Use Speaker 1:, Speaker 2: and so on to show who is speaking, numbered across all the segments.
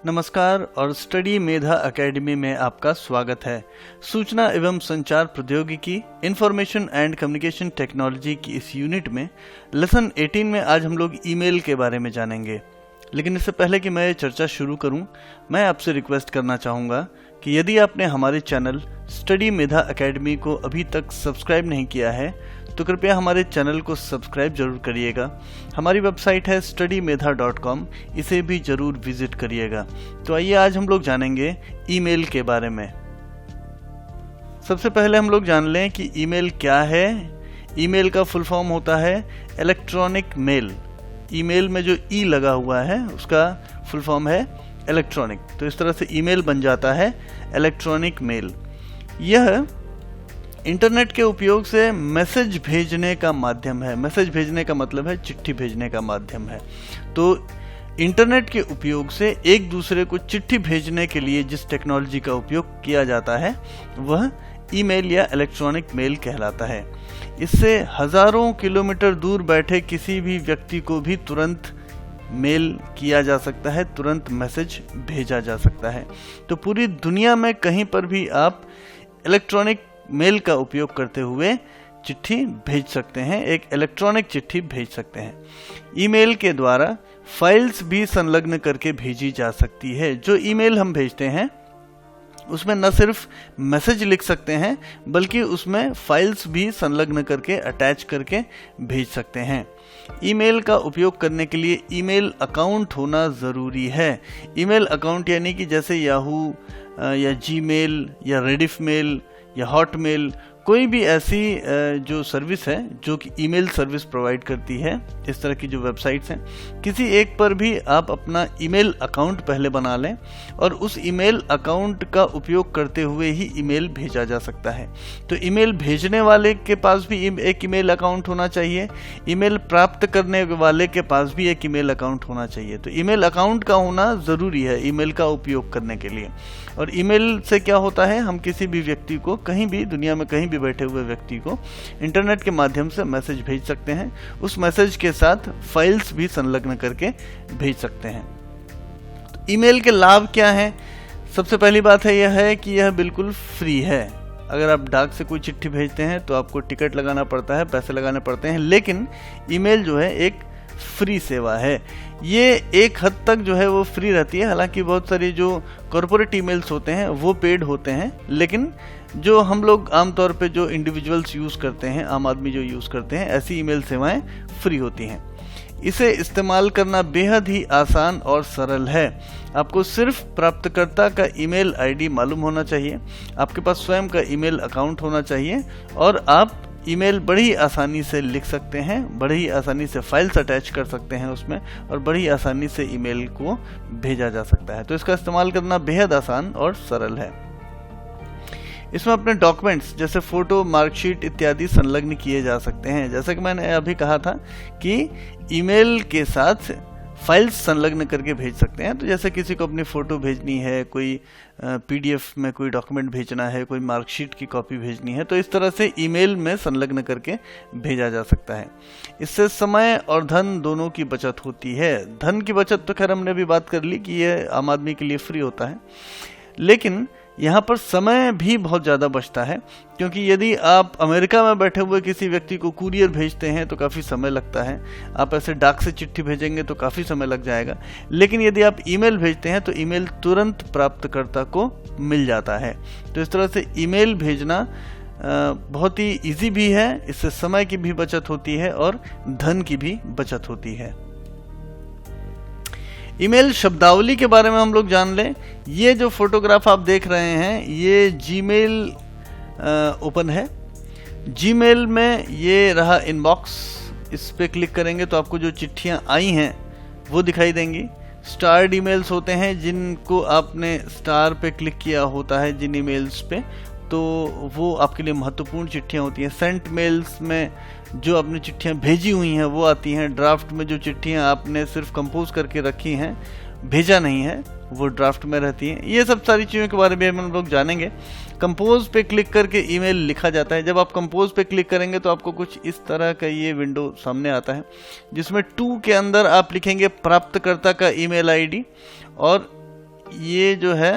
Speaker 1: नमस्कार और स्टडी मेधा एकेडमी में आपका स्वागत है। सूचना एवं संचार प्रौद्योगिकी इंफॉर्मेशन एंड कम्युनिकेशन टेक्नोलॉजी की इस यूनिट में लेसन 18 में आज हम लोग ईमेल के बारे में जानेंगे। लेकिन इससे पहले कि मैं ये चर्चा शुरू करूं, मैं आपसे रिक्वेस्ट करना चाहूँगा कि यदि आपने हमारे चैनल स्टडी मेधा एकेडमी को अभी तक सब्सक्राइब नहीं किया है तो कृपया हमारे चैनल को सब्सक्राइब जरूर करिएगा। हमारी वेबसाइट है studymedha.com, इसे भी जरूर विजिट करिएगा। तो आइए आज हम लोग जानेंगे ईमेल के बारे में। सबसे पहले हम लोग जान लें कि ईमेल क्या है। ईमेल का फुल फॉर्म होता है इलेक्ट्रॉनिक मेल। ईमेल में जो ई लगा हुआ है उसका फुल फॉर्म है इलेक्ट्रॉनिक। तो इस तरह से ईमेल बन जाता है इलेक्ट्रॉनिक मेल। यह इंटरनेट के उपयोग से मैसेज भेजने का माध्यम है। मैसेज भेजने का मतलब है चिट्ठी भेजने का माध्यम है। तो इंटरनेट के उपयोग से एक दूसरे को चिट्ठी भेजने के लिए जिस टेक्नोलॉजी का उपयोग किया जाता है वह ईमेल या इलेक्ट्रॉनिक मेल कहलाता है। इससे हजारों किलोमीटर दूर बैठे किसी भी व्यक्ति को भी तुरंत मेल किया जा सकता है, तुरंत मैसेज भेजा जा सकता है। तो पूरी दुनिया में कहीं पर भी आप इलेक्ट्रॉनिक मेल का उपयोग करते हुए चिट्ठी भेज सकते हैं, एक इलेक्ट्रॉनिक चिट्ठी भेज सकते हैं। ईमेल के द्वारा फाइल्स भी संलग्न करके भेजी जा सकती है। जो ईमेल हम भेजते हैं उसमें न सिर्फ मैसेज लिख सकते हैं बल्कि उसमें फाइल्स भी संलग्न करके अटैच करके भेज सकते हैं। ईमेल का उपयोग करने के लिए ईमेल अकाउंट होना ज़रूरी है। ईमेल अकाउंट यानी कि जैसे याहू या जीमेल या रेडिफ मेल या हॉटमेल, कोई भी ऐसी जो सर्विस है जो कि ईमेल सर्विस प्रोवाइड करती है, इस तरह की जो वेबसाइट्स हैं, किसी एक पर भी आप अपना ईमेल अकाउंट पहले बना लें और उस ईमेल अकाउंट का उपयोग करते हुए ही ईमेल भेजा जा सकता है। तो ईमेल भेजने वाले के पास भी एक ईमेल अकाउंट होना चाहिए, ईमेल प्राप्त करने वाले के पास भी एक ईमेल अकाउंट होना चाहिए। तो ईमेल अकाउंट का होना ज़रूरी है ईमेल का उपयोग करने के लिए। और ईमेल से क्या होता है, हम किसी भी व्यक्ति को कहीं भी दुनिया में कहीं भी बैठे हुए व्यक्ति को इंटरनेट के माध्यम से मैसेज भेज सकते हैं। उस मैसेज के साथ फाइल्स भी संलग्न करके भेज सकते हैं। तो ईमेल के लाभ क्या हैं? सबसे पहली बात है यह है कि यह बिल्कुल फ्री है। अगर आप डाक से कोई चिट्ठी भेजते हैं तो आपको टिकट लगाना पड़ता है, पैसे लगाने पड़ते हैं, लेकिन ईमेल जो है एक फ्री सेवा है। ये एक हद तक जो है वो फ्री रहती है। हालांकि बहुत सारी जो कॉर्पोरेट ईमेल्स होते हैं वो पेड होते हैं, लेकिन जो हम लोग आमतौर पे जो इंडिविजुअल्स यूज़ करते हैं, आम आदमी जो यूज़ करते हैं, ऐसी ईमेल सेवाएं फ्री होती हैं। इसे इस्तेमाल करना बेहद ही आसान और सरल है। आपको सिर्फ प्राप्तकर्ता का ईमेल आईडी मालूम होना चाहिए, आपके पास स्वयं का ईमेल अकाउंट होना चाहिए और आप ईमेल बड़ी आसानी से लिख सकते हैं, बड़ी आसानी से फाइल्स अटैच कर सकते हैं उसमें और बड़ी आसानी से ईमेल को भेजा जा सकता है। तो इसका इस्तेमाल करना बेहद आसान और सरल है। इसमें अपने डॉक्यूमेंट्स जैसे फोटो, मार्कशीट इत्यादि संलग्न किए जा सकते हैं। जैसा कि मैंने अभी कहा था कि ईमेल के साथ फाइल्स संलग्न करके भेज सकते हैं। तो जैसे किसी को अपनी फ़ोटो भेजनी है, कोई पीडीएफ में कोई डॉक्यूमेंट भेजना है, कोई मार्कशीट की कॉपी भेजनी है, तो इस तरह से ईमेल में संलग्न करके भेजा जा सकता है। इससे समय और धन दोनों की बचत होती है। धन की बचत तो खैर हमने अभी बात कर ली कि ये आम आदमी के लिए फ्री होता है, लेकिन यहाँ पर समय भी बहुत ज़्यादा बचता है, क्योंकि यदि आप अमेरिका में बैठे हुए किसी व्यक्ति को कुरियर भेजते हैं तो काफ़ी समय लगता है। आप ऐसे डाक से चिट्ठी भेजेंगे तो काफ़ी समय लग जाएगा, लेकिन यदि आप ईमेल भेजते हैं तो ईमेल तुरंत प्राप्तकर्ता को मिल जाता है। तो इस तरह से ईमेल भेजना बहुत ही ईजी भी है, इससे समय की भी बचत होती है और धन की भी बचत होती है। ईमेल शब्दावली के बारे में हम लोग जान लें। ये जो फोटोग्राफ आप देख रहे हैं ये जीमेल ओपन है। जीमेल में ये रहा इनबॉक्स, इस पे क्लिक करेंगे तो आपको जो चिट्ठियां आई हैं वो दिखाई देंगी। स्टार्ड ईमेल्स होते हैं जिनको आपने स्टार पे क्लिक किया होता है जिन ईमेल्स पे, तो वो आपके लिए महत्वपूर्ण चिट्ठियां होती हैं। सेंट मेल्स में जो आपने चिट्ठियां भेजी हुई हैं वो आती हैं। ड्राफ्ट में जो चिट्ठियां आपने सिर्फ कंपोज करके रखी हैं, भेजा नहीं है, वो ड्राफ्ट में रहती हैं। ये सब सारी चीज़ों के बारे में हम लोग जानेंगे। कंपोज पे क्लिक करके ईमेल लिखा जाता है। जब आप कंपोज पे क्लिक करेंगे तो आपको कुछ इस तरह का ये विंडो सामने आता है, जिसमें टू के अंदर आप लिखेंगे प्राप्तकर्ता का ईमेल आईडी और ये जो है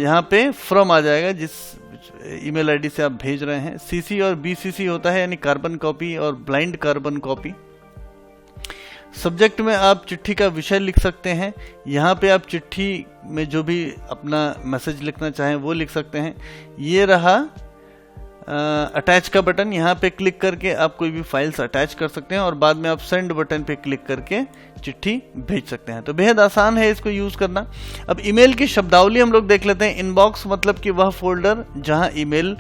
Speaker 1: यहाँ पे फ्रॉम आ जाएगा जिस ईमेल आईडी से आप भेज रहे हैं। सीसी और बीसीसी होता है यानी कार्बन कॉपी और ब्लाइंड कार्बन कॉपी। सब्जेक्ट में आप चिट्ठी का विषय लिख सकते हैं। यहाँ पे आप चिट्ठी में जो भी अपना मैसेज लिखना चाहें वो लिख सकते हैं। ये रहा अटैच का बटन, यहाँ पे क्लिक करके आप कोई भी फाइल्स अटैच कर सकते हैं और बाद में आप सेंड बटन पे क्लिक करके चिट्ठी भेज सकते हैं। तो बेहद आसान है इसको यूज़ करना। अब ईमेल की शब्दावली हम लोग देख लेते हैं। इनबॉक्स मतलब कि वह फोल्डर जहाँ ईमेल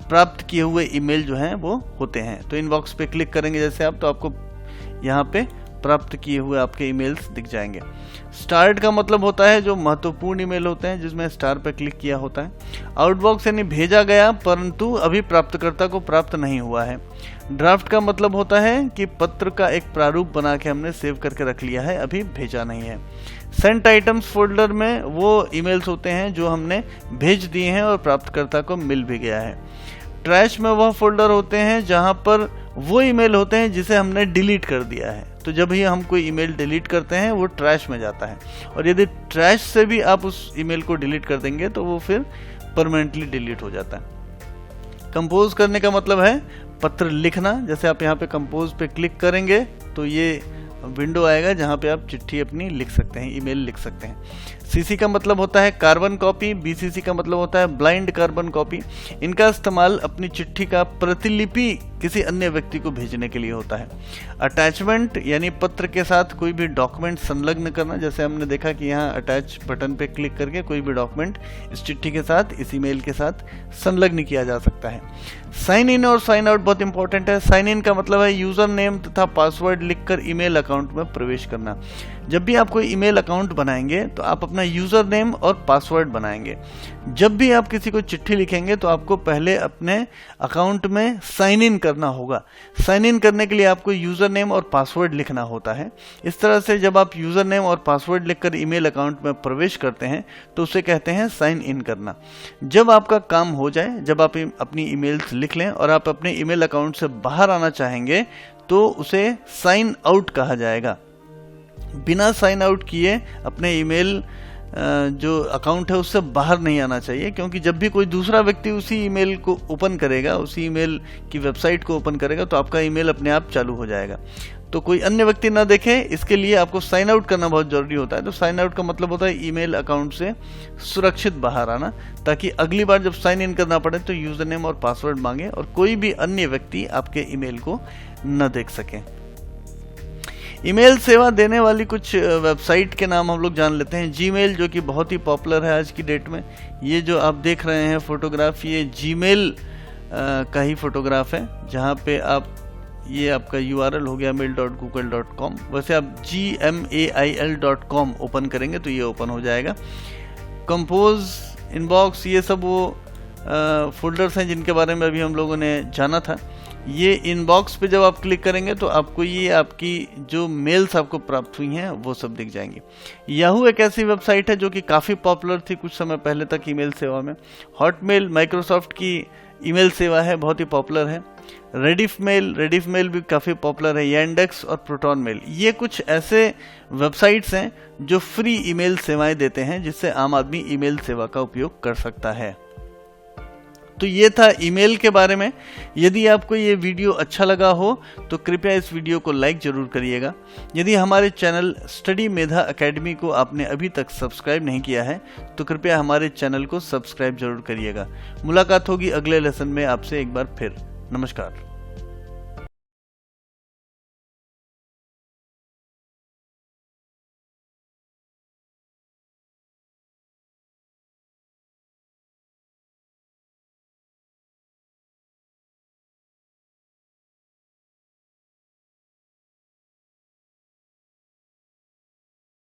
Speaker 1: प्राप्त किए हुए ईमेल जो हैं वो होते हैं। तो इनबॉक्स पे क्लिक करेंगे जैसे आप, तो आपको यहाँ पे प्राप्त किए हुए आपके ईमेल्स दिख जाएंगे। स्टार्ट का मतलब होता है जो महत्वपूर्ण ईमेल होते हैं जिसमें स्टार पर क्लिक किया होता है। आउटबॉक्स यानी भेजा गया परंतु अभी प्राप्तकर्ता को प्राप्त नहीं हुआ है। ड्राफ्ट का मतलब होता है कि पत्र का एक प्रारूप बना के हमने सेव करके रख लिया है, अभी भेजा नहीं है। सेंट आइटम्स फोल्डर में वो ईमेल्स होते हैं जो हमने भेज दिए हैं और प्राप्तकर्ता को मिल भी गया है। ट्रैश में वह फोल्डर होते हैं जहां पर वो ईमेल होते हैं जिसे हमने डिलीट कर दिया है। तो जब ही हम कोई ईमेल डिलीट करते हैं वो ट्रैश में जाता है, और यदि ट्रैश से भी आप उस ईमेल को डिलीट कर देंगे तो वो फिर परमानेंटली डिलीट हो जाता है। कंपोज करने का मतलब है पत्र लिखना। जैसे आप यहाँ पे कंपोज पे क्लिक करेंगे तो ये विंडो आएगा जहाँ पे आप चिट्ठी अपनी लिख सकते हैं, ईमेल लिख सकते हैं। सीसी का मतलब होता है कार्बन कॉपी, बीसीसी का मतलब होता है ब्लाइंड कार्बन कॉपी। इनका इस्तेमाल अपनी चिट्ठी का प्रतिलिपि किसी अन्य व्यक्ति को भेजने के लिए होता है। अटैचमेंट यानी पत्र के साथ कोई भी डॉक्यूमेंट संलग्न करना, जैसे हमने देखा कि यहाँ अटैच बटन पे क्लिक करके कोई भी डॉक्यूमेंट इस चिट्ठी के साथ, इस ईमेल के साथ संलग्न किया जा सकता है। साइन इन और साइन आउट बहुत इंपॉर्टेंट है। साइन इन का मतलब है यूजर नेम तथा पासवर्ड लिखकर ईमेल अकाउंट में प्रवेश करना। जब भी आप कोई ईमेल अकाउंट बनाएंगे तो आप अपना यूजर नेम और पासवर्ड बनाएंगे। जब भी आप किसी को चिट्ठी लिखेंगे तो आपको पहले अपने अकाउंट में साइन इन करना होगा। साइन इन करने के लिए आपको यूजर नेम और पासवर्ड लिखना होता है। इस तरह से जब आप यूजर नेम और पासवर्ड लिखकर ईमेल अकाउंट में प्रवेश करते हैं तो उसे कहते हैं साइन इन करना। जब आपका काम हो जाए, जब आप अपनी ईमेल्स लिख लें और आप अपने ईमेल अकाउंट से बाहर आना चाहेंगे तो उसे साइन आउट कहा जाएगा। बिना साइन आउट किए अपने ईमेल जो अकाउंट है उससे बाहर नहीं आना चाहिए, क्योंकि जब भी कोई दूसरा व्यक्ति उसी ईमेल को ओपन करेगा, उसी ईमेल की वेबसाइट को ओपन करेगा तो आपका ईमेल अपने आप चालू हो जाएगा। तो कोई अन्य व्यक्ति ना देखे, इसके लिए आपको साइन आउट करना बहुत जरूरी होता है। तो साइन आउट का मतलब होता है ईमेल अकाउंट से सुरक्षित बाहर आना, ताकि अगली बार जब साइन इन करना पड़े तो यूजर नेम और पासवर्ड मांगे और कोई भी अन्य व्यक्ति आपके ईमेल को न देख सके। ईमेल सेवा देने वाली कुछ वेबसाइट के नाम हम लोग जान लेते हैं। जीमेल जो कि बहुत ही पॉपुलर है आज की डेट में। ये जो आप देख रहे हैं फोटोग्राफ, ये जीमेल का ही फोटोग्राफ है, जहाँ पे आप, ये आपका URL हो गया mail.google.com। वैसे आप gmail.com ओपन करेंगे तो ये ओपन हो जाएगा। कंपोज, इनबॉक्स, ये सब वो फोल्डर्स हैं जिनके बारे में अभी हम लोगों ने जाना था। ये इनबॉक्स पे जब आप क्लिक करेंगे तो आपको ये आपकी जो मेल्स आपको प्राप्त हुई हैं वो सब दिख जाएंगी। याहू एक ऐसी वेबसाइट है जो कि काफ़ी पॉपुलर थी कुछ समय पहले तक ईमेल सेवा में। हॉटमेल माइक्रोसॉफ्ट की ईमेल सेवा है, बहुत ही पॉपुलर है। रेडिफ मेल भी काफ़ी पॉपुलर है। यांडेक्स और प्रोटॉन मेल, ये कुछ ऐसे वेबसाइट्स हैं जो फ्री ईमेल सेवाएं देते हैं जिससे आम आदमी ईमेल सेवा का उपयोग कर सकता है। तो ये था ईमेल के बारे में। यदि आपको ये वीडियो अच्छा लगा हो तो कृपया इस वीडियो को लाइक जरूर करिएगा। यदि हमारे चैनल स्टडी मेधा एकेडमी को आपने अभी तक सब्सक्राइब नहीं किया है तो कृपया हमारे चैनल को सब्सक्राइब जरूर करिएगा। मुलाकात होगी अगले लेसन में आपसे एक बार फिर। नमस्कार।